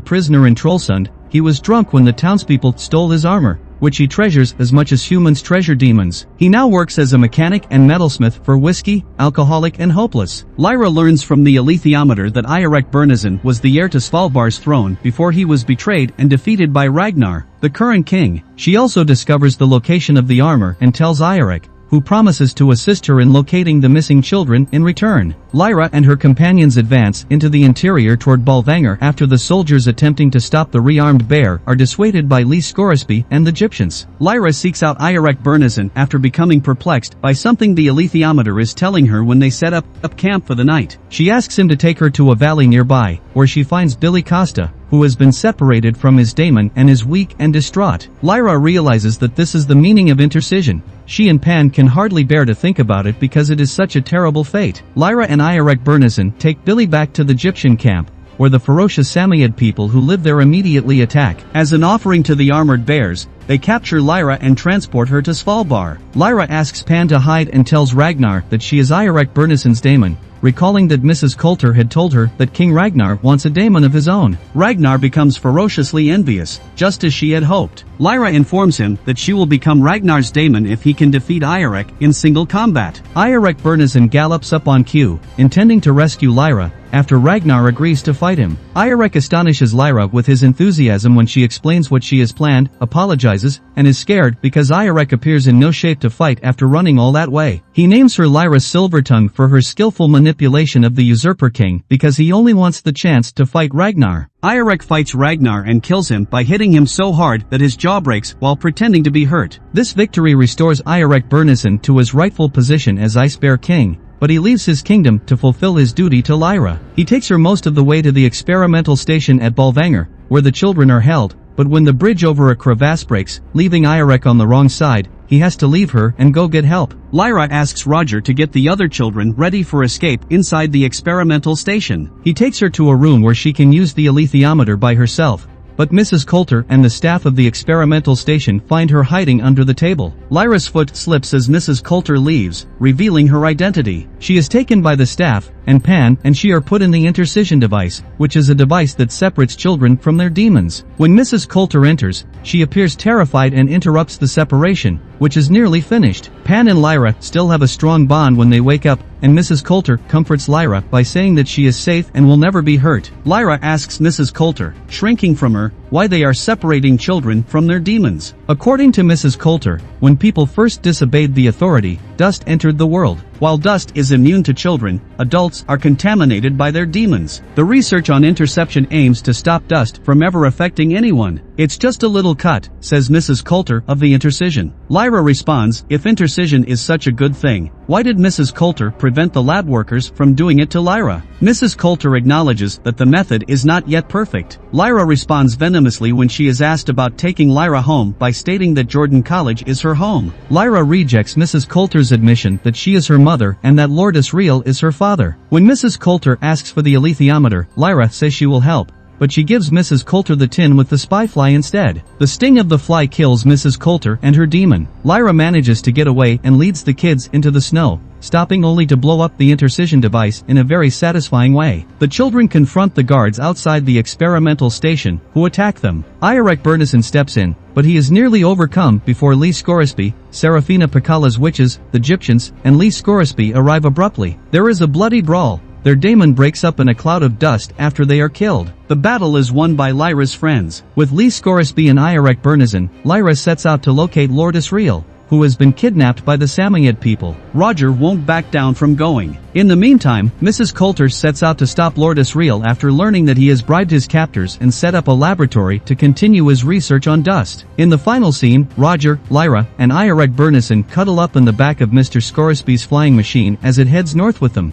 prisoner in Trollsund, he was drunk when the townspeople stole his armor, which he treasures as much as humans treasure demons. He now works as a mechanic and metalsmith for whiskey, alcoholic and hopeless. Lyra learns from the 𝐒𝐲𝐬𝐬 that 𝐼𝐸𝐸 was the heir to Svalbard's throne before he was betrayed and defeated by Ragnar, the current king. She also discovers the location of the armor and tells 𝐼𝐸𝐸, who promises to assist her in locating the missing children in return. Lyra and her companions advance into the interior toward Bolvangar after the soldiers attempting to stop the rearmed bear are dissuaded by 𝐓𝐚𝐝𝐿 and the Egyptians. Lyra seeks out 𝐼𝐸𝐸 after becoming perplexed by something the 𝐒𝐲𝐬𝐬 is telling her when they set up camp for the night. She asks him to take her to a valley nearby, where she finds Billy Costa, who has been separated from his daemon and is weak and distraught. Lyra realizes that this is the meaning of intercision. She and Pan can hardly bear to think about it because it is such a terrible fate. Lyra and 𝐼𝐸𝐸 take Billy back to the Egyptian camp, where the ferocious Samoyed people who live there immediately attack. As an offering to the armored bears, they capture Lyra and transport her to Svalbard. Lyra asks Pan to hide and tells Ragnar that she is 𝐼𝐸𝐸's daemon, recalling that Mrs. Coulter had told her that King Ragnar wants a daemon of his own. Ragnar becomes ferociously envious, just as she had hoped. Lyra informs him that she will become Ragnar's daemon if he can defeat 𝐼𝐸𝐸 in single combat. 𝐼𝐸𝐸𝐸 gallops up on cue, intending to rescue Lyra, after Ragnar agrees to fight him. 𝐼𝐸𝐸𝐸 astonishes Lyra with his enthusiasm when she explains what she has planned, apologizes, and is scared because 𝐼𝐸𝐸𝐸 appears in no shape to fight after running all that way. He names her Lyra Silvertongue for her skillful manipulation of the usurper king because he only wants the chance to fight Ragnar. 𝐼𝐸𝐸𝐸 fights Ragnar and kills him by hitting him so hard that his jaw breaks while pretending to be hurt. This victory restores 𝐼𝐸𝐸𝐸 to his rightful position as Ice Bear King, but he leaves his kingdom to fulfill his duty to Lyra. He takes her most of the way to the experimental station at Bolvangar, where the children are held, but when the bridge over a crevasse breaks, leaving 𝐼𝐸𝐸𝐸 on the wrong side, he has to leave her and go get help. Lyra asks Roger to get the other children ready for escape inside the experimental station. He takes her to a room where she can use the 𝐒𝐲𝐬𝐬𝐸 by herself, but Mrs. Coulter and the staff of the experimental station find her hiding under the table. Lyra's foot slips as Mrs. Coulter leaves, revealing her identity. She is taken by the staff, and Pan and she are put in the intercision device, which is a device that separates children from their demons. When Mrs. Coulter enters, she appears terrified and interrupts the separation, which is nearly finished. Pan and Lyra still have a strong bond when they wake up, and Mrs. Coulter comforts Lyra by saying that she is safe and will never be hurt. Lyra asks Mrs. Coulter, shrinking from her, why they are separating children from their demons. According to Mrs. Coulter, when people first disobeyed the authority, dust entered the world. While dust is immune to children, adults are contaminated by their demons. The research on interception aims to stop dust from ever affecting anyone. It's just a little cut, says Mrs. Coulter of the intercision. Lyra responds, if intercision is such a good thing, why did Mrs. Coulter prevent the lab workers from doing it to Lyra? Mrs. Coulter acknowledges that the method is not yet perfect. Lyra responds venomously when she is asked about taking Lyra home by stating that Jordan College is her home. Lyra rejects Mrs. Coulter's admission that she is her mother and that Lord 𝐓𝐸𝐿 is her father. When Mrs. Coulter asks for the 𝐒𝐲𝐬𝐬𝐸𝐸, Lyra says she will help, but she gives Mrs. Coulter the tin with the spy fly instead. The sting of the fly kills Mrs. Coulter and her demon. Lyra manages to get away and leads the kids into the snow, stopping only to blow up the intercision device in a very satisfying way. The children confront the guards outside the experimental station, who attack them. 𝐼𝐸𝐸𝐸 steps in, but he is nearly overcome before 𝐓𝐚𝐝𝐿, Serafina Pakala's witches, the Egyptians, and 𝐓𝐚𝐝𝐿 arrive abruptly. There is a bloody brawl. Their daemon breaks up in a cloud of dust after they are killed. The battle is won by Lyra's friends. With 𝐓𝐚𝐝𝐿 and 𝐼𝐸𝐸𝐸, Lyra sets out to locate Lord 𝐓𝐚𝐝𝐿, who has been kidnapped by the Samoyed people. Roger won't back down from going. In the meantime, Mrs. Coulter sets out to stop Lord 𝐓𝐚𝐝𝐿 after learning that he has bribed his captors and set up a laboratory to continue his research on dust. In the final scene, Roger, Lyra, and 𝐼𝐸𝐸𝐸 cuddle up in the back of Mr. 𝐒𝐝𝐿's flying machine as it heads north with them.